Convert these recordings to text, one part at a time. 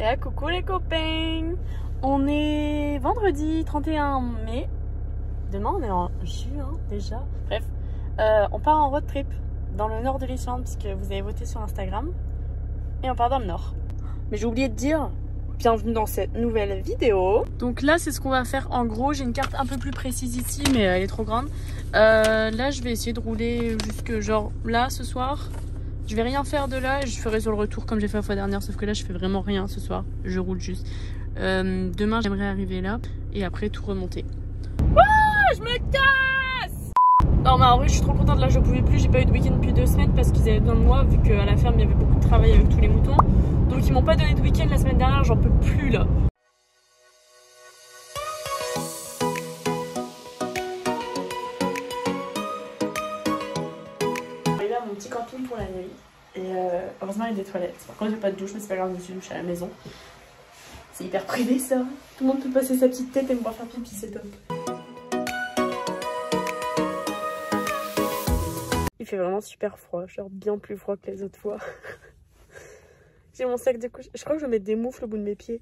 Yeah, coucou les copains. On est vendredi 31 mai. Demain on est en juin déjà. Bref, on part en road trip dans le nord de l'Islande puisque vous avez voté sur Instagram. Et on part dans le nord. Mais j'ai oublié de dire, bienvenue dans cette nouvelle vidéo. Donc là c'est ce qu'on va faire en gros. J'ai une carte un peu plus précise ici mais elle est trop grande. Là je vais essayer de rouler jusque genre là ce soir. Je vais rien faire de là et je ferai sur le retour comme j'ai fait la fois dernière. Sauf que là je fais vraiment rien ce soir. Je roule juste. Demain j'aimerais arriver là et après tout remonter. Ouah, je me casse! Non mais en vrai je suis trop contente. Là je pouvais plus. J'ai pas eu de week-end depuis 2 semaines parce qu'ils avaient besoin de moi vu qu'à la ferme il y avait beaucoup de travail avec tous les moutons. Donc ils m'ont pas donné de week-end la semaine dernière. J'en peux plus là. Mon petit camping pour la nuit et heureusement il y a des toilettes. Par contre j'ai pas de douche mais c'est pas grave, je me suis douchée à la maison. C'est hyper privé ça. Tout le monde peut passer sa petite tête et me voir faire pipi, c'est top. Il fait vraiment super froid, genre bien plus froid que les autres fois. J'ai mon sac de couche, je crois que je vais mettre des moufles au bout de mes pieds.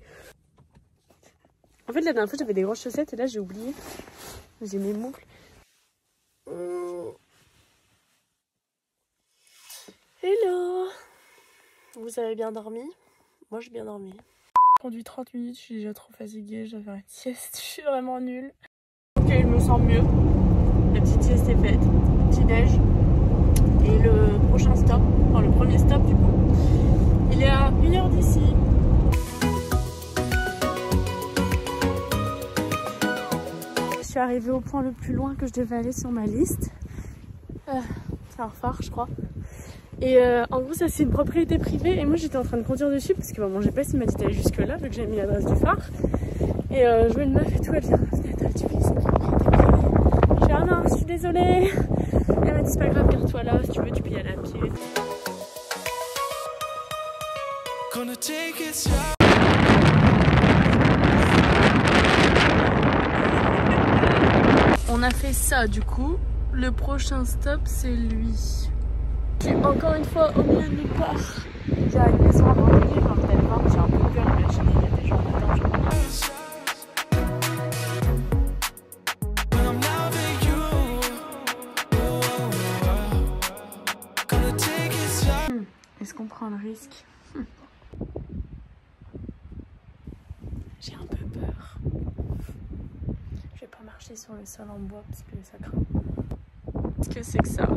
En fait la dernière fois j'avais des grosses chaussettes et là j'ai oublié. J'ai mes moufles. Hello! Vous avez bien dormi? Moi j'ai bien dormi. J'ai conduit 30 minutes, je suis déjà trop fatiguée, je dois faire une sieste, je suis vraiment nulle. Ok, je me sens mieux. La petite sieste est faite, petit déj. Et le prochain stop, enfin le premier stop du coup, il est à 1 heure d'ici. Je suis arrivée au point le plus loin que je devais aller sur ma liste. C'est un phare je crois. Et en gros ça c'est une propriété privée et moi j'étais en train de conduire dessus parce que mon GPS il m'a dit d'aller jusque là vu que j'ai mis l'adresse du phare. Et je vois une meuf et tout, elle vient à la fenêtre, elle dit oui c'est une propriété privée. Je dis ah non je suis désolée. Elle m'a dit c'est pas grave, garde-toi là, si tu veux tu peux y aller à pied. On a fait ça du coup, le prochain stop c'est lui. Je suis encore une fois au milieu de nulle part. J'ai une maison abandonnée, enfin peut-être pas, j'ai un peu peur, mais il y a des gens dedans. Est-ce qu'on prend le risque? J'ai un peu peur. Je vais pas marcher sur le sol en bois parce que ça craint. Qu'est-ce que c'est que ça?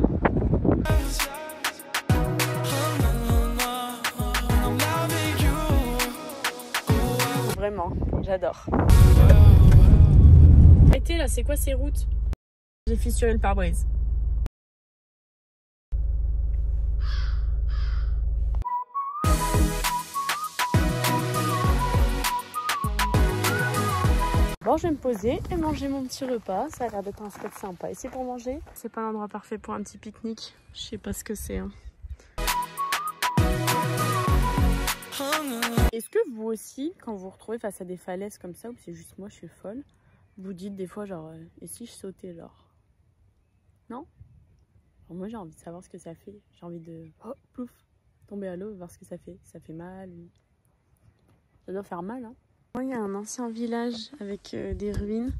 Vraiment, j'adore. Arrêtez là, c'est quoi ces routes? J'ai fissuré le pare-brise. Bon, je vais me poser et manger mon petit repas. Ça a l'air d'être un spot sympa ici pour manger. C'est pas l'endroit parfait pour un petit pique-nique. Je sais pas ce que c'est. Hein. Est-ce que vous aussi, quand vous vous retrouvez face à des falaises comme ça, ou c'est juste moi, je suis folle, vous dites des fois genre, et si je sautais genre? Non? Alors moi j'ai envie de savoir ce que ça fait. J'ai envie de, oh, plouf, tomber à l'eau, voir ce que ça fait. Ça fait mal. Ça doit faire mal, hein. Il y a un ancien village avec des ruines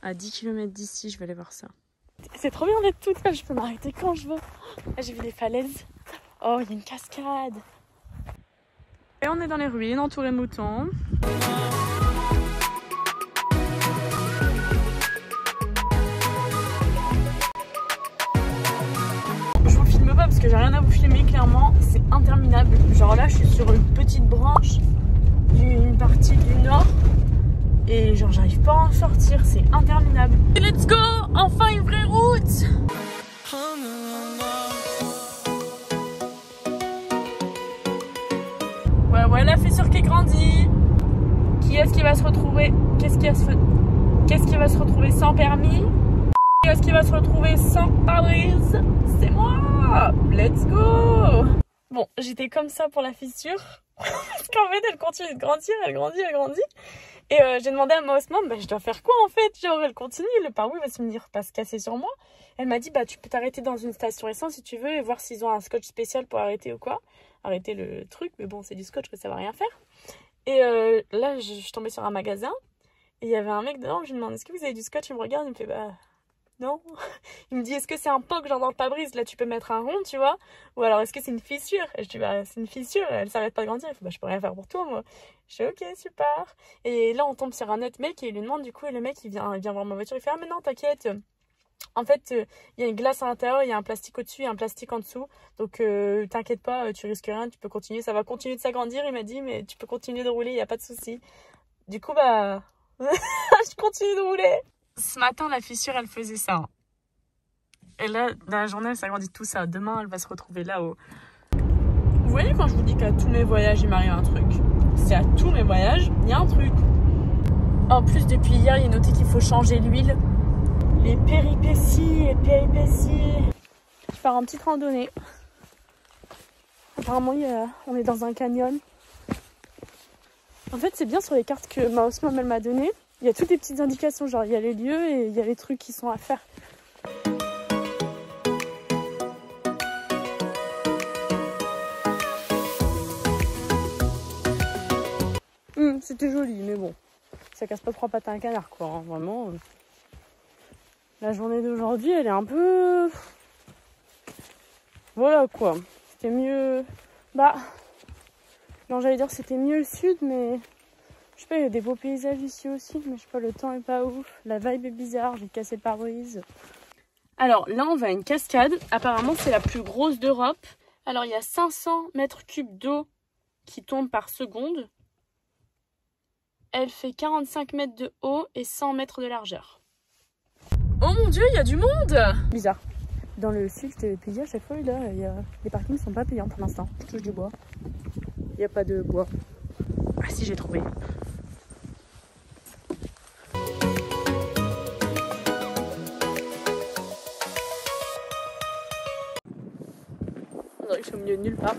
à 10 km d'ici, je vais aller voir ça. C'est trop bien d'être toute seule, je peux m'arrêter quand je veux. Là j'ai vu des falaises. Oh, il y a une cascade. Et on est dans les ruines, entourés de moutons. Je vous filme pas parce que j'ai rien à vous filmer, clairement, c'est interminable. Genre là je suis sur une petite branche d'une partie du nord et genre j'arrive pas à en sortir, c'est interminable. Let's go, enfin une vraie route. Ouais, la fissure qui grandit. Qui est-ce qui va se retrouver? Qu'est-ce qui va se retrouver sans permis? Qui est-ce qui va se retrouver sans pare-brise? C'est moi. Let's go. Bon, j'étais comme ça pour la fissure. Parce qu'en fait, elle continue de grandir, elle grandit. Et j'ai demandé à ma hostmam, bah, je dois faire quoi en fait? Genre, elle continue, le pare-brise va se venir pas se casser sur moi. Elle m'a dit, bah, tu peux t'arrêter dans une station essence si tu veux et voir s'ils ont un scotch spécial pour arrêter ou quoi. Arrêter le truc, mais bon, c'est du scotch que ça va rien faire. Et là, je suis tombée sur un magasin. Et il y avait un mec dedans. Je lui demande, est-ce que vous avez du scotch? Il me regarde, il me fait, bah non. Il me dit, est-ce que c'est un poc genre dans le pare-brise? Là, tu peux mettre un rond, tu vois? Ou alors, est-ce que c'est une fissure? Et je dis, bah c'est une fissure, elle s'arrête pas de grandir. Il fait, bah je peux rien faire pour toi, moi. Je dis, ok, super. Et là, on tombe sur un autre mec et il lui demande, du coup, et le mec, il vient voir ma voiture. Il fait, ah mais non, t'inquiète. En fait, il y a une glace à l'intérieur, il y a un plastique au-dessus et un plastique en dessous. Donc, t'inquiète pas, tu risques rien, tu peux continuer. Ça va continuer de s'agrandir, il m'a dit, mais tu peux continuer de rouler, il n'y a pas de souci. Du coup, bah, je continue de rouler. Ce matin, la fissure, elle faisait ça. Et là, dans la journée, elle s'agrandit tout ça. Demain, elle va se retrouver là-haut. Vous voyez quand je vous dis qu'à tous mes voyages, il m'arrive un truc? C'est à tous mes voyages, il y a un truc. En plus, depuis hier, il est noté qu'il faut changer l'huile. Les péripéties. Je pars en petite randonnée. Apparemment, on est dans un canyon. En fait, c'est bien sur les cartes que ma host mom elle m'a données. Il y a toutes des petites indications, genre il y a les lieux et il y a les trucs qui sont à faire. C'était joli, mais bon, ça casse pas trois pattes à un canard, quoi. Hein, vraiment. La journée d'aujourd'hui, elle est un peu... Voilà, quoi. C'était mieux... Bah... Non, j'allais dire c'était mieux le sud, mais... Je sais pas, il y a des beaux paysages ici aussi, mais je sais pas, le temps est pas ouf. La vibe est bizarre, j'ai cassé le pare-brise. Alors, là, on va à une cascade. Apparemment, c'est la plus grosse d'Europe. Alors, il y a 500 mètres cubes d'eau qui tombent par seconde. Elle fait 45 mètres de haut et 100 mètres de largeur. Oh mon dieu, il y a du monde! Bizarre. Dans le sud, je t'avais dit à chaque fois, là, les parkings sont pas payants pour l'instant. Je touche du bois. Il n'y a pas de bois. Ah si, j'ai trouvé. On dirait que je suis au milieu de nulle part.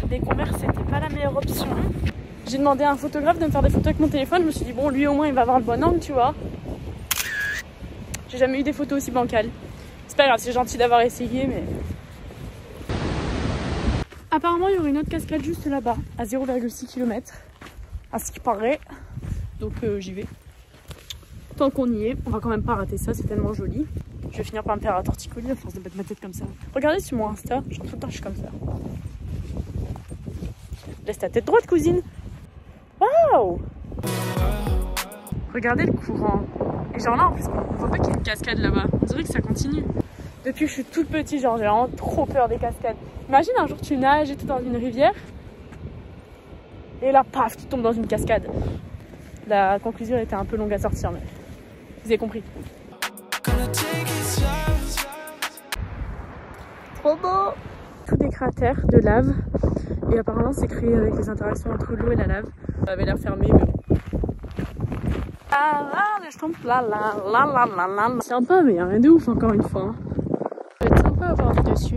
Les Converse, c'était pas la meilleure option. J'ai demandé à un photographe de me faire des photos avec mon téléphone. Je me suis dit, bon, lui au moins il va avoir le bon angle, tu vois. J'ai jamais eu des photos aussi bancales. C'est pas grave, c'est gentil d'avoir essayé, mais... Apparemment, il y aurait une autre cascade juste là-bas, à 0,6 km. À ce qui paraît. Donc j'y vais. Tant qu'on y est, on va quand même pas rater ça, c'est tellement joli. Je vais finir par me faire un torticolis à force de mettre ma tête comme ça. Regardez sur mon Insta, genre tout le temps je suis comme ça. Laisse ta tête droite, cousine. Waouh! Regardez le courant. Et genre là, en plus, on voit pas qu'il y a une cascade là-bas. On dirait que ça continue. Depuis que je suis toute petite, genre j'ai vraiment trop peur des cascades. Imagine un jour tu nages et tout dans une rivière. Et là, paf, tu tombes dans une cascade. La conclusion était un peu longue à sortir, mais vous avez compris. Trop beau! Tous des cratères de lave. Et apparemment, c'est créé avec les interactions entre l'eau et la lave. Ça avait l'air fermé, mais bon. Je tombe là. C'est sympa, mais il n'y a rien de ouf, encore une fois. Ça va être sympa à voir dessus.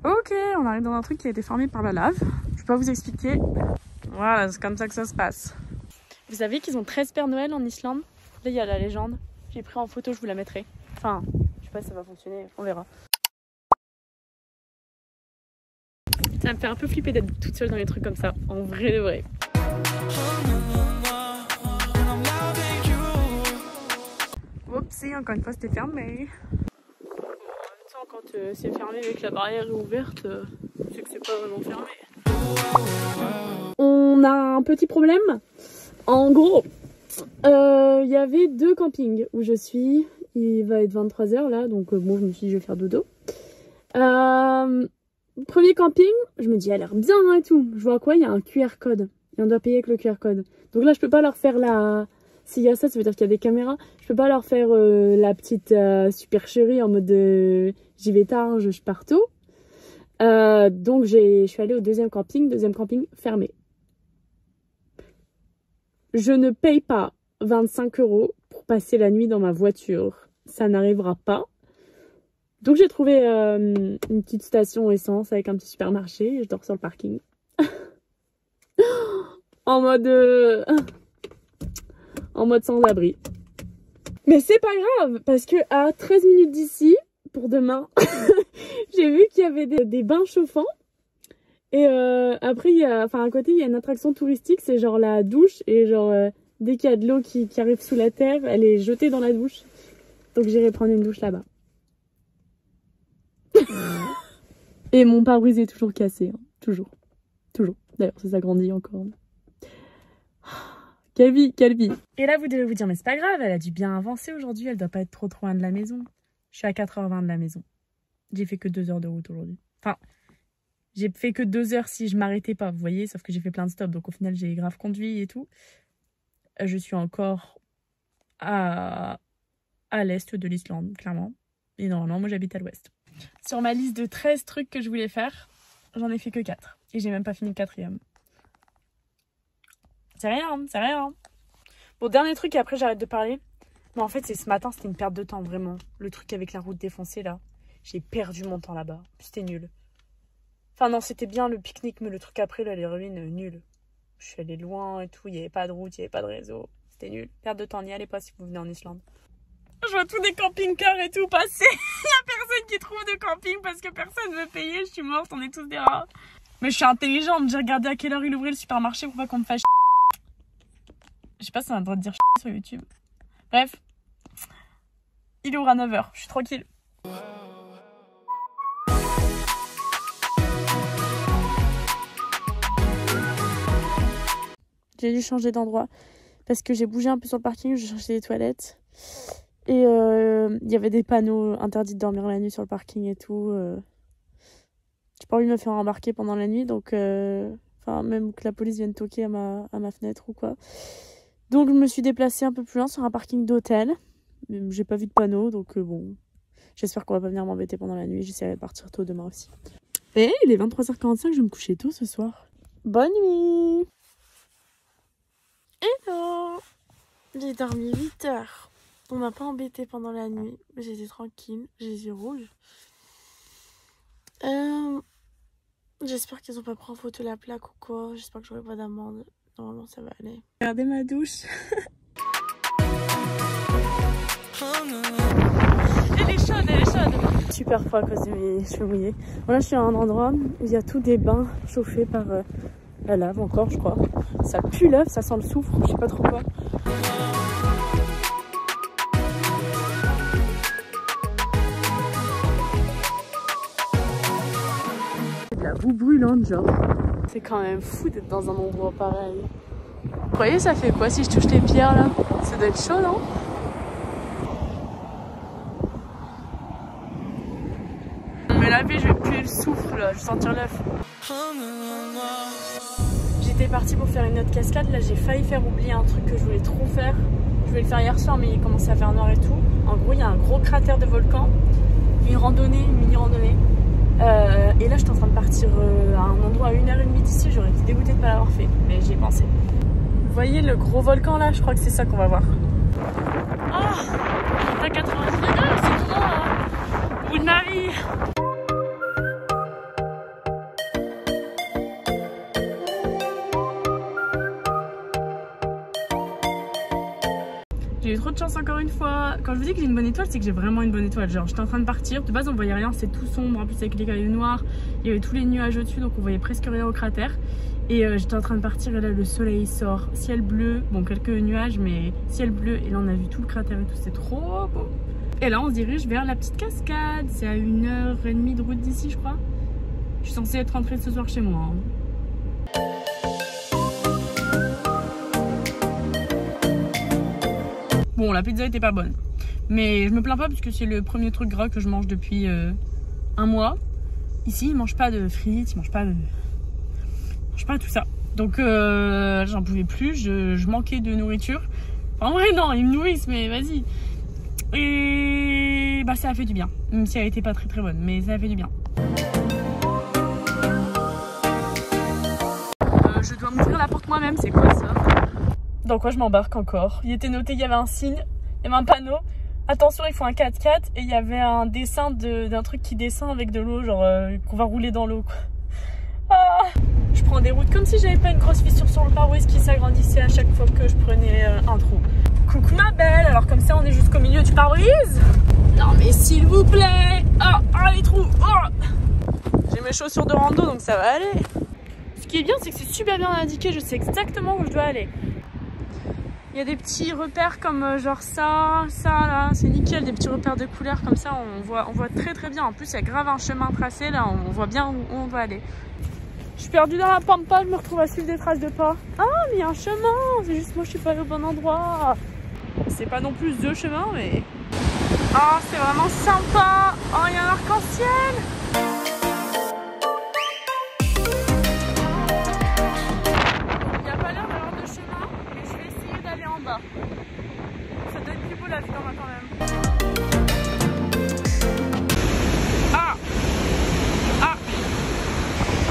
Ok, on arrive dans un truc qui a été formé par la lave. Je vais pas vous expliquer. Voilà, c'est comme ça que ça se passe. Vous savez qu'ils ont 13 Pères Noël en Islande? Là, il y a la légende. J'ai pris en photo, je vous la mettrai. Enfin, je sais pas si ça va fonctionner, on verra. Ça me fait un peu flipper d'être toute seule dans les trucs comme ça, en vrai de vrai. Oups, encore une fois c'était fermé. En même temps, quand c'est fermé avec la barrière ouverte, c'est que c'est pas vraiment fermé. On a un petit problème. En gros, il y avait 2 campings où je suis. Il va être 23 h là, donc bon, je me suis dit je vais faire dodo. Premier camping, je me dis, elle a l'air bien et tout. Je vois quoi? Il y a un QR code. Et on doit payer avec le QR code. Donc là, je peux pas leur faire la... S'il y a ça, ça veut dire qu'il y a des caméras. Je peux pas leur faire la petite supercherie en mode j'y vais tard, je pars tôt. Donc je suis allée au deuxième camping fermé. Je ne paye pas 25 € pour passer la nuit dans ma voiture. Ça n'arrivera pas. Donc j'ai trouvé une petite station essence avec un petit supermarché et je dors sur le parking. en mode sans abri. Mais c'est pas grave, parce que à 13 minutes d'ici, pour demain, j'ai vu qu'il y avait des bains chauffants. Et après, à côté, il y a une attraction touristique, c'est genre la douche. Et genre, dès qu'il y a de l'eau qui arrive sous la terre, elle est jetée dans la douche. Donc j'irai prendre une douche là-bas. Et mon pare-brise est toujours cassé, hein. Toujours. D'ailleurs, ça s'agrandit encore. Quelle vie, quelle vie. Et là, vous devez vous dire, mais c'est pas grave, elle a dû bien avancer aujourd'hui, elle doit pas être trop loin de la maison. Je suis à 4h20 de la maison. J'ai fait que 2 heures de route aujourd'hui. Enfin, j'ai fait que 2 heures si je m'arrêtais pas, vous voyez, sauf que j'ai fait plein de stops, donc au final, j'ai grave conduit et tout. Je suis encore à l'est de l'Islande, clairement. Et normalement, moi, j'habite à l'ouest. Sur ma liste de 13 trucs que je voulais faire, j'en ai fait que 4. Et j'ai même pas fini le 4e. C'est rien, c'est rien. Bon, dernier truc et après j'arrête de parler. Mais en fait, c'est ce matin, c'était une perte de temps, vraiment. Le truc avec la route défoncée, là. J'ai perdu mon temps là-bas. C'était nul. Enfin non, c'était bien le pique-nique, mais le truc après, là, les ruines, nul. Je suis allée loin et tout, il n'y avait pas de route, il n'y avait pas de réseau. C'était nul. Perte de temps, n'y allez pas si vous venez en Islande. Je vois tous des camping-cars et tout passer. Il n'y a personne qui trouve de camping parce que personne ne veut payer. Je suis morte, on est tous des rats. Mais je suis intelligente, j'ai regardé à quelle heure il ouvrait le supermarché pour pas qu'on me fasse. Je sais pas si on a le droit de dire sur YouTube. Bref. Il ouvre à 9h, je suis tranquille. J'ai dû changer d'endroit parce que j'ai bougé un peu sur le parking, j'ai cherché des toilettes. Et il y avait des panneaux interdits de dormir la nuit sur le parking et tout. J'ai pas envie de me faire embarquer pendant la nuit, donc même que la police vienne toquer à ma fenêtre ou quoi. Donc je me suis déplacée un peu plus loin sur un parking d'hôtel. J'ai pas vu de panneau, donc bon. J'espère qu'on va pas venir m'embêter pendant la nuit. J'essaierai de partir tôt demain aussi. Et il est 23h45, je vais me coucher tôt ce soir. Bonne nuit. Hello. J'ai dormi 8 heures. On m'a pas embêté pendant la nuit. J'étais tranquille, j'ai les yeux rouges. J'espère qu'ils ont pas pris en photo la plaque ou quoi. J'espère que j'aurai pas d'amende. Normalement ça va aller. Regardez ma douche. Elle est chaude, elle est chaude. Super froid à cause de mes cheveux mouillés. Bon, là je suis à un endroit où il y a tous des bains chauffés par la lave encore je crois. Ça pue l'œuf, ça sent le soufre, je sais pas trop quoi. La boue brûlante genre. C'est quand même fou d'être dans un endroit pareil. Vous voyez ça fait quoi si je touche les pierres là? Ça doit être chaud non? Mais la vie je vais puer le soufre là, je vais sentir l'œuf. J'étais partie pour faire une autre cascade, là j'ai failli faire oublier un truc que je voulais trop faire. Je voulais le faire hier soir mais il commençait à faire noir et tout. En gros il y a un gros cratère de volcan, une randonnée, une mini randonnée. Et là, je suis en train de partir à un endroit à 1h30 d'ici. J'aurais été dégoûtée de ne pas l'avoir fait, mais j'y ai pensé. Vous voyez le gros volcan là? Je crois que c'est ça qu'on va voir. Oh, à 90 degrés, c'est trop hein. Au bout de ma vie. J'ai eu trop de chance encore une fois. Quand je vous dis que j'ai une bonne étoile, c'est que j'ai vraiment une bonne étoile. Genre j'étais en train de partir, de base on voyait rien, c'est tout sombre, en plus avec les cailloux noirs, il y avait tous les nuages au-dessus donc on voyait presque rien au cratère. Et j'étais en train de partir et là le soleil sort, ciel bleu, bon quelques nuages mais ciel bleu et là on a vu tout le cratère et tout, c'est trop beau. Et là on se dirige vers la petite cascade, c'est à 1h30 de route d'ici je crois. Je suis censée être rentrée ce soir chez moi. Hein. Bon, la pizza était pas bonne. Mais je me plains pas parce que c'est le premier truc gras que je mange depuis un mois. Ici, ils mangent pas de frites, ils mangent pas tout ça. Donc, j'en pouvais plus, je manquais de nourriture. Enfin, en vrai, non, ils me nourrissent, mais vas-y. Et bah, ça a fait du bien. Même si elle était pas très très bonne, mais ça a fait du bien. Je dois m'ouvrir la porte moi-même, c'est quoi ça? Dans quoi je m'embarque encore? Il était noté, il y avait un signe, il y avait un panneau. Attention, il faut un 4x4 et il y avait un dessin d'un truc qui descend avec de l'eau, genre qu'on va rouler dans l'eau. Ah, je prends des routes comme si j'avais pas une grosse fissure sur le pare-brise qui s'agrandissait à chaque fois que je prenais un trou. Coucou ma belle, alors comme ça on est jusqu'au milieu du pare-brise. Non mais s'il vous plaît. Ah les trous. J'ai mes chaussures de rando donc ça va aller. Ce qui est bien c'est que c'est super bien indiqué, je sais exactement où je dois aller. Il y a des petits repères comme genre ça là, c'est nickel, des petits repères de couleurs comme ça, on voit très très bien. En plus il y a grave un chemin tracé là, on voit bien où on va aller. Je suis perdue dans la pampa, je me retrouve à suivre des traces de pas. Ah mais il y a un chemin, c'est juste moi je suis pas allée au bon endroit. C'est pas non plus deux chemins mais... Oh c'est vraiment sympa. Oh il y a un arc-en-ciel. Il n'y a pas l'air d'avoir de chemin, mais je vais essayer d'aller en bas. Ça doit être plus beau la vue en bas quand même.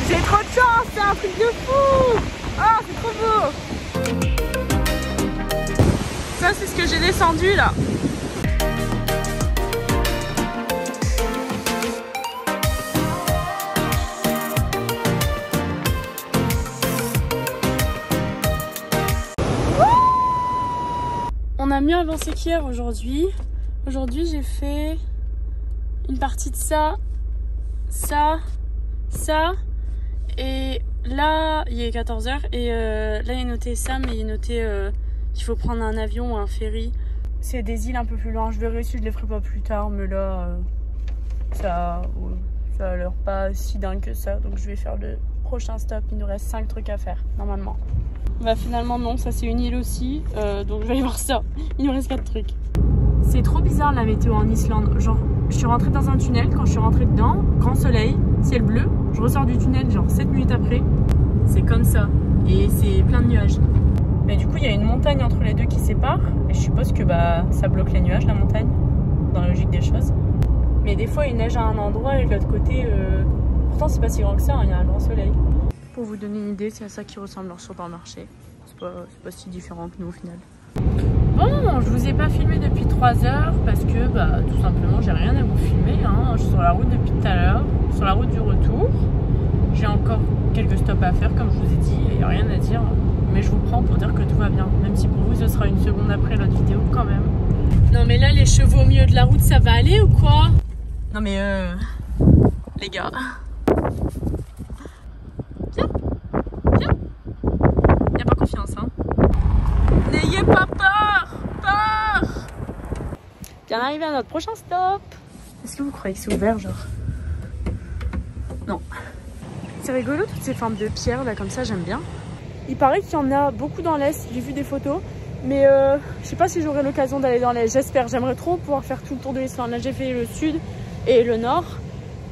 J'ai trop de chance, c'est un truc de fou. Ah, c'est trop beau. Ça, c'est ce que j'ai descendu là. On a mieux avancé qu'hier aujourd'hui. Aujourd'hui, j'ai fait une partie de ça. Et là, il est 14 h et là, il est noté ça, mais il est noté qu'il faut prendre un avion ou un ferry. C'est des îles un peu plus loin. Je verrai si je les ferai pas plus tard, mais là, ça a l'air pas si dingue que ça. Donc, je vais faire le prochain stop. Il nous reste 5 trucs à faire, normalement. Bah, finalement, non, ça c'est une île aussi. Donc, je vais aller voir ça. Il nous reste 4 trucs. C'est trop bizarre la météo en Islande. Genre, je suis rentrée dans un tunnel. Quand je suis rentrée dedans, grand soleil, ciel bleu. Je ressors du tunnel genre 7 minutes après. C'est comme ça. Et c'est plein de nuages. Mais du coup, il y a une montagne entre les deux qui sépare. Et je suppose que bah, ça bloque les nuages, la montagne. Dans la logique des choses. Mais des fois, il neige à un endroit et de l'autre côté... Pourtant, c'est pas si grand que ça. Hein, il y a un grand soleil. Pour vous donner une idée, c'est à ça qui ressemble leur supermarché. C'est pas si différent que nous au final. Bon, je vous ai pas filmé depuis 3 heures parce que bah, tout simplement j'ai rien à vous filmer. Hein. Je suis sur la route depuis tout à l'heure, sur la route du retour. J'ai encore quelques stops à faire comme je vous ai dit, il n'y a rien à dire. Mais je vous prends pour dire que tout va bien. Même si pour vous ce sera une seconde après l'autre vidéo quand même. Non mais là les chevaux au milieu de la route ça va aller ou quoi? Non mais les gars. Viens. Y a pas confiance hein. N'ayez pas peur. Bien arrivé à notre prochain stop. Est-ce que vous croyez que c'est ouvert genre? Non. C'est rigolo toutes ces formes de pierres là comme ça, j'aime bien. Il paraît qu'il y en a beaucoup dans l'Est, j'ai vu des photos. Mais je sais pas si j'aurai l'occasion d'aller dans l'Est, j'espère. J'aimerais trop pouvoir faire tout le tour de l'Islande. Là j'ai fait le sud et le nord.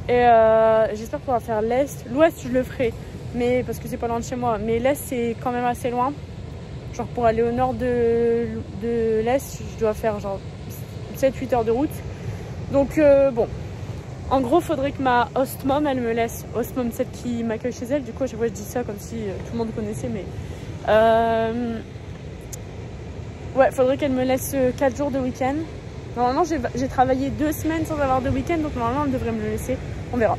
Et j'espère pouvoir faire l'Est. L'Ouest je le ferai, mais parce que c'est pas loin de chez moi. Mais l'Est c'est quand même assez loin. Genre pour aller au nord de l'Est, je dois faire genre 7-8 heures de route. Donc bon, en gros faudrait que ma host mom elle me laisse, host mom celle qui m'accueille chez elle, du coup à chaque fois je dis ça comme si tout le monde connaissait, mais ouais, faudrait qu'elle me laisse 4 jours de week-end. Normalement j'ai travaillé 2 semaines sans avoir de week-end, donc normalement elle devrait me le laisser, on verra.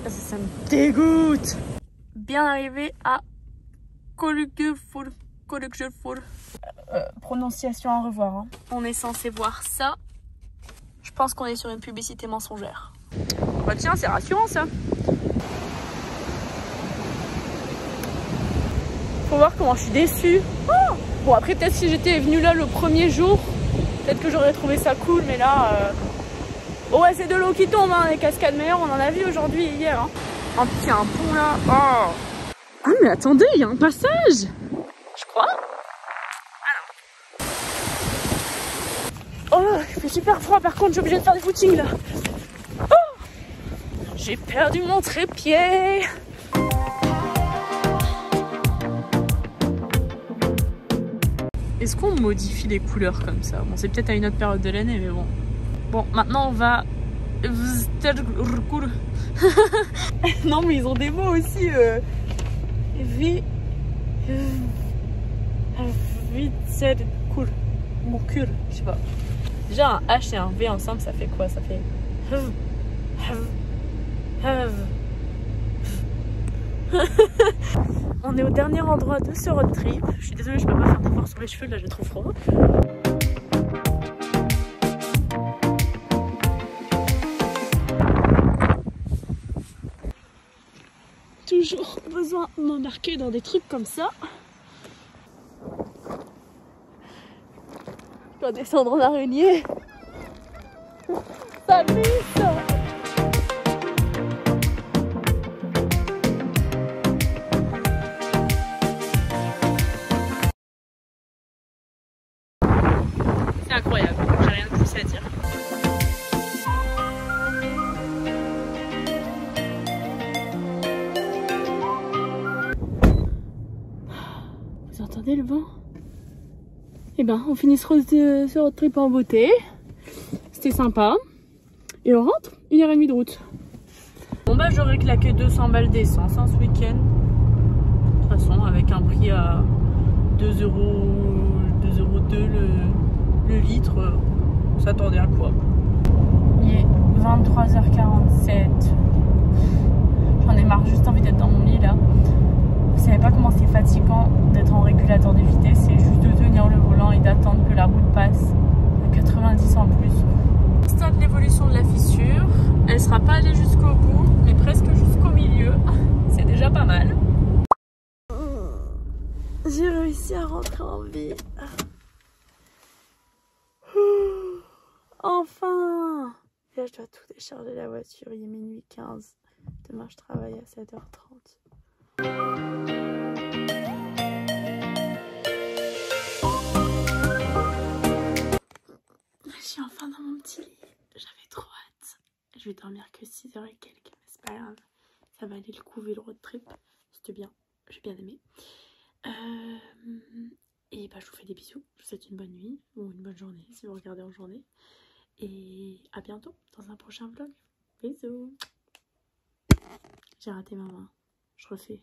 Ça me dégoûte. Bien arrivé à Kollugfjord. Prononciation à revoir. Hein. On est censé voir ça. Je pense qu'on est sur une publicité mensongère. Bah tiens, c'est rassurant ça. Faut voir comment je suis déçue. Oh bon après peut-être si j'étais venue là le premier jour, peut-être que j'aurais trouvé ça cool, mais là... ouais c'est de l'eau qui tombe, hein, les cascades meilleures, on en a vu aujourd'hui et hier. Hein. En plus il y a un pont là. Oh. Ah mais attendez, il y a un passage. Je crois. Oh, il fait super froid par contre, j'ai obligé de faire des footings là. Oh, j'ai perdu mon trépied. Est-ce qu'on modifie les couleurs comme ça? Bon, c'est peut-être à une autre période de l'année, mais bon. Bon, maintenant on va... Non mais ils ont des mots aussi. Mercure, je sais pas. Déjà un H et un V ensemble ça fait quoi? Ça fait On est au dernier endroit de ce road trip. Je suis désolée, je peux pas faire d'effort sur les cheveux, là j'ai trop froid. Toujours besoin de m'embarquer dans des trucs comme ça. Je dois descendre en araignée. Ça pisse. C'est incroyable, j'ai rien de plus à dire. Vous entendez le vent? Et ben, on finit ce road trip en beauté. C'était sympa. Et on rentre, 1h30 de route. Bon bah j'aurais claqué 200 balles d'essence ce week-end. De toute façon, avec un prix à 2,02 € le litre, on s'attendait à quoi? Il est 23h47. J'en ai marre, juste envie d'être dans mon lit là. Vous savez pas comment c'est fatigant d'être en régulateur de vitesse, c'est juste de tenir le volant et d'attendre que la route passe à 90 en plus. Stade l'évolution de la fissure, elle sera pas allée jusqu'au bout, mais presque jusqu'au milieu. C'est déjà pas mal. J'ai réussi à rentrer en vie. Enfin! Là, je dois tout décharger la voiture. Il est minuit 15. Demain, je travaille à 7h30. Je suis enfin dans mon petit lit. J'avais trop hâte. Je vais dormir que 6h et quelques, mais c'est pas grave. Ça va aller le coup vu le road trip. C'était bien. J'ai bien aimé. Et bah, je vous fais des bisous. Je vous souhaite une bonne nuit ou une bonne journée si vous regardez en journée. Et à bientôt dans un prochain vlog. Bisous. J'ai raté ma main. Je refais.